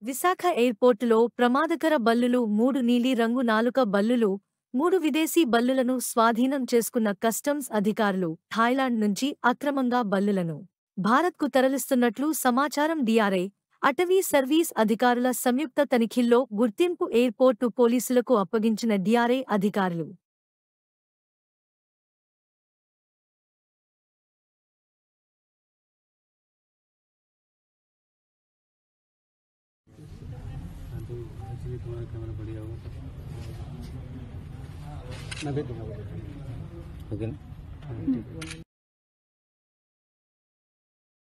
విశాఖ ఎయిర్పోర్టులో ప్రమాదకర బల్లులు 3 నీలిరంగు నాలుక బల్లులు 3 విదేశీ బల్లులను స్వాధీనం చేసుకున్న కస్టమ్స్ అధికారులు థాయిలాండ్ నుంచి అక్రమంగా బల్లులను భారత్కు తరలిస్తున్నట్లు సమాచారం. డిఆర్ఐ, అటవీ సర్వీస్ అధికారుల సంయుక్త తనిఖీల్లో గుర్తింపు ఎయిర్పోర్టు పోలీసులకు అప్పగించిన డిఆర్ఐ అధికారులు एक्चुअली तुम्हारा कैमरा बढ़िया होगा मैं भेज दूँगा ओके ना।